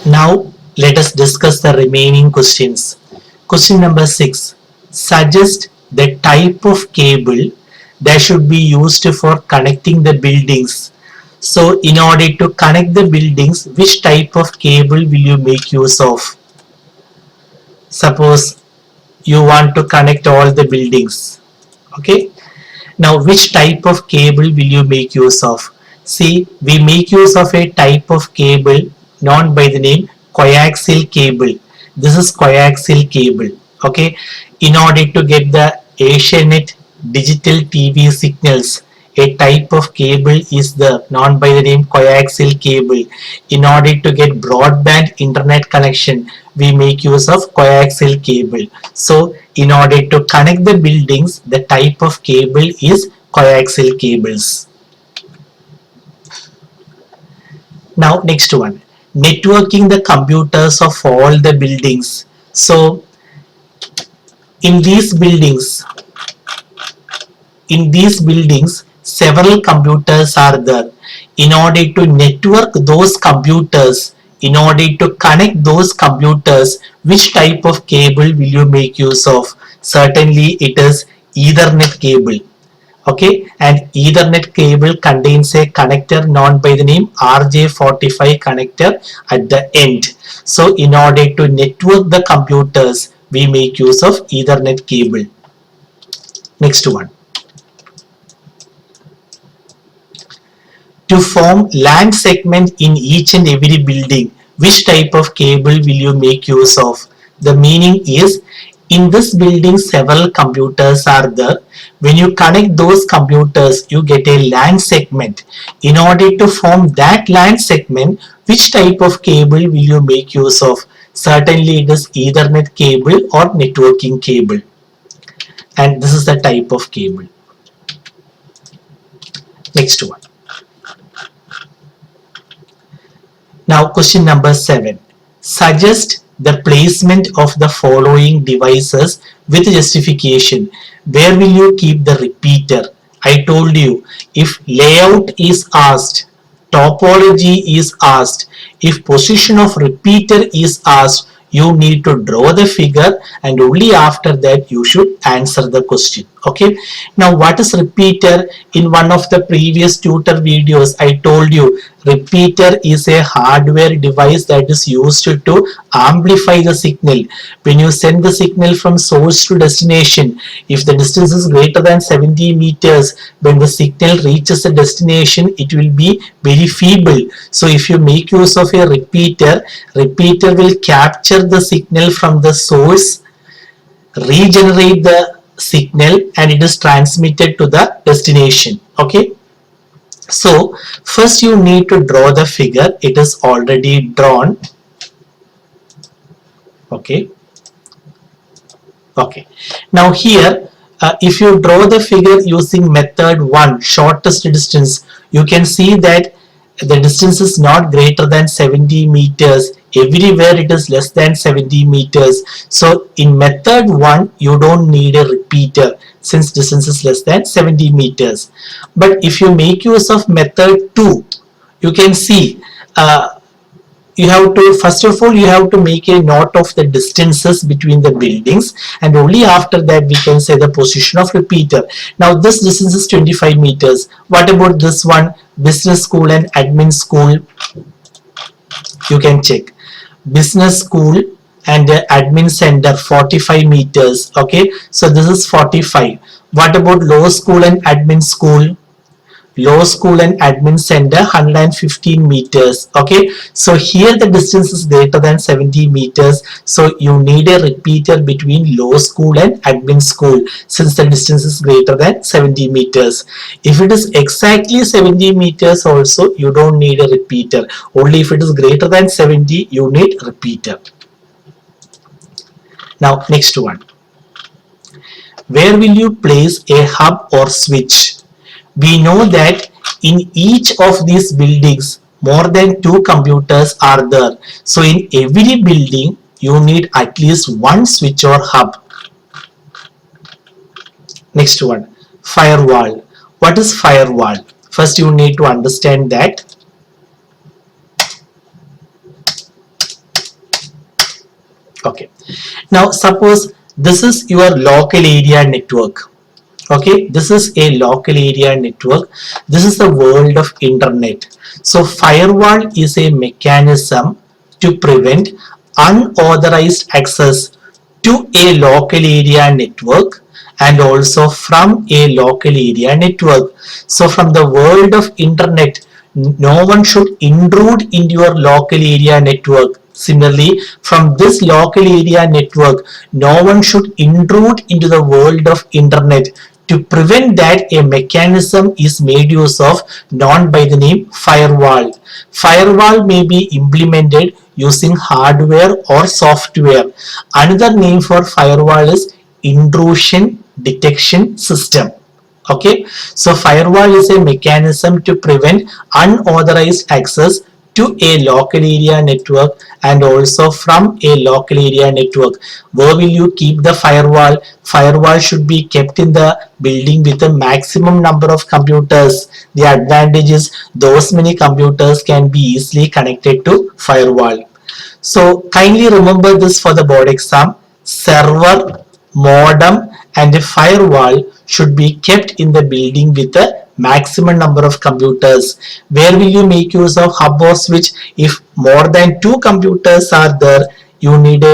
Now let us discuss the remaining questions. Question number 6. Suggest the type of cable that should be used for connecting the buildings. So in order to connect the buildings, which type of cable will you make use of? Suppose you want to connect all the buildings. Okay. Now which type of cable will you make use of? See, we make use of a type of cable known by the name coaxial cable. This is coaxial cable. Okay. In order to get the Asianet digital TV signals, a type of cable is the known by the name coaxial cable. In order to get broadband internet connection, we make use of coaxial cable. So in order to connect the buildings, the type of cable is coaxial cables. Now next one, networking the computers of all the buildings. So in these buildings several computers are there. In order to network those computers, in order to connect those computers, which type of cable will you make use of? Certainly it is Ethernet cable. Okay, and Ethernet cable contains a connector known by the name RJ45 connector at the end. So in order to network the computers, we make use of Ethernet cable. Next one. To form LAN segment in each and every building, which type of cable will you make use of? The meaning is, in this building several computers are there. When you connect those computers, you get a LAN segment. In order to form that LAN segment, which type of cable will you make use of? Certainly it is Ethernet cable or networking cable. And this is the type of cable. Next one. Now question number 7. Suggest the placement of the following devices with justification. Where will you keep the repeater? I told you, if layout is asked, topology is asked, if position of repeater is asked, you need to draw the figure and only after that you should answer the question. Okay. Now what is repeater? In one of the previous tutor videos I told you, repeater is a hardware device that is used to amplify the signal. When you send the signal from source to destination, if the distance is greater than 70 meters, when the signal reaches the destination, it will be very feeble. So if you make use of a repeater, repeater will capture the signal from the source, regenerate the signal, and it is transmitted to the destination. Okay. So first you need to draw the figure. It is already drawn. Okay. Okay. Now here, if you draw the figure using method 1, shortest distance, you can see that the distance is not greater than 70 meters. Everywhere it is less than 70 meters. So in method 1, you don't need a repeater since distance is less than 70 meters. But if you make use of method 2, you can see you have to, first of all, you have to make a note of the distances between the buildings, and only after that we can say the position of repeater. Now this distance is 25 meters. What about this one? Business school and admin school. You can check. Business school and admin center 45 meters. Okay, so this is 45. What about law school and admin school? Law school and admin center 115 meters. Okay, so here the distance is greater than 70 meters, so you need a repeater between law school and admin school since the distance is greater than 70 meters. If it is exactly 70 meters also, you don't need a repeater. Only if it is greater than 70, you need repeater. Now next one. Where will you place a hub or switch? We know that in each of these buildings more than 2 computers are there. So in every building you need at least one switch or hub. Next one, firewall. What is firewall? First you need to understand that Okay. Now suppose this is your local area network. Okay, this is a local area network. This is the world of internet. So firewall is a mechanism to prevent unauthorized access to a local area network and also from a local area network. So from the world of internet, no one should intrude into your local area network. Similarly, from this local area network, no one should intrude into the world of internet. To prevent that, a mechanism is made use of known by the name firewall. Firewall may be implemented using hardware or software. Another name for firewall is intrusion detection system. Okay, so firewall is a mechanism to prevent unauthorized access to a local area network and also from a local area network. Where will you keep the firewall? Firewall should be kept in the building with a maximum number of computers. The advantage is those many computers can be easily connected to firewall. So kindly remember this for the board exam. Server, modem and a firewall should be kept in the building with a maximum number of computers. Where will you make use of hub or switch? If more than 2 computers are there, you need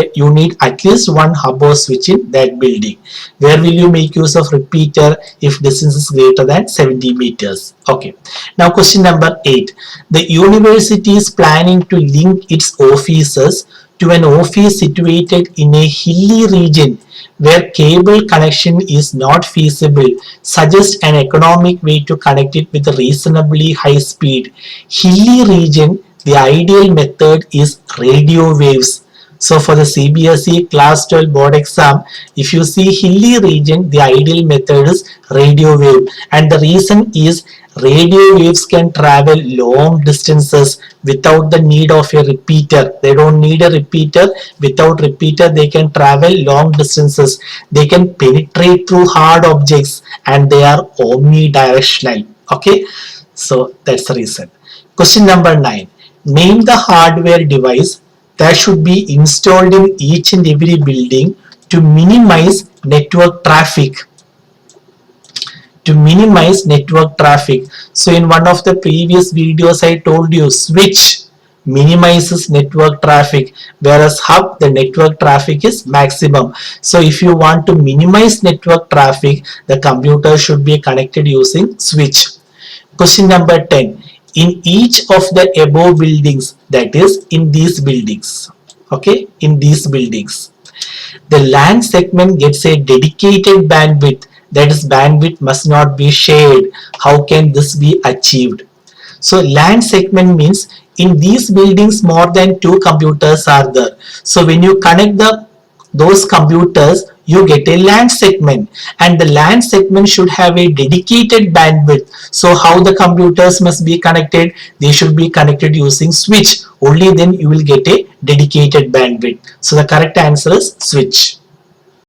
at least one hub or switch in that building. Where will you make use of repeater if distance is greater than 70 meters? Okay. Now question number 8. The university is planning to link its offices to an office situated in a hilly region where cable connection is not feasible. Suggest an economic way to connect it with a reasonably high speed. Hilly region, the ideal method is radio waves. So for the CBSE class 12 board exam, if you see hilly region, the ideal method is radio wave. And the reason is radio waves can travel long distances without the need of a repeater. They don't need a repeater. Without repeater, they can travel long distances. They can penetrate through hard objects and they are omnidirectional. Okay, so that's the reason. Question number 9. Name the hardware device that should be installed in each and every building to minimize network traffic. So in one of the previous videos I told you switch minimizes network traffic, whereas hub, the network traffic is maximum. So if you want to minimize network traffic, the computer should be connected using switch. Question number 10. In each of the above buildings, that is in these buildings, okay, in these buildings, the LAN segment gets a dedicated bandwidth. That is, bandwidth must not be shared. How can this be achieved? So LAN segment means in these buildings more than 2 computers are there. So when you connect those computers, you get a LAN segment, and the LAN segment should have a dedicated bandwidth. So how the computers must be connected? They should be connected using switch. Only then you will get a dedicated bandwidth. So the correct answer is switch.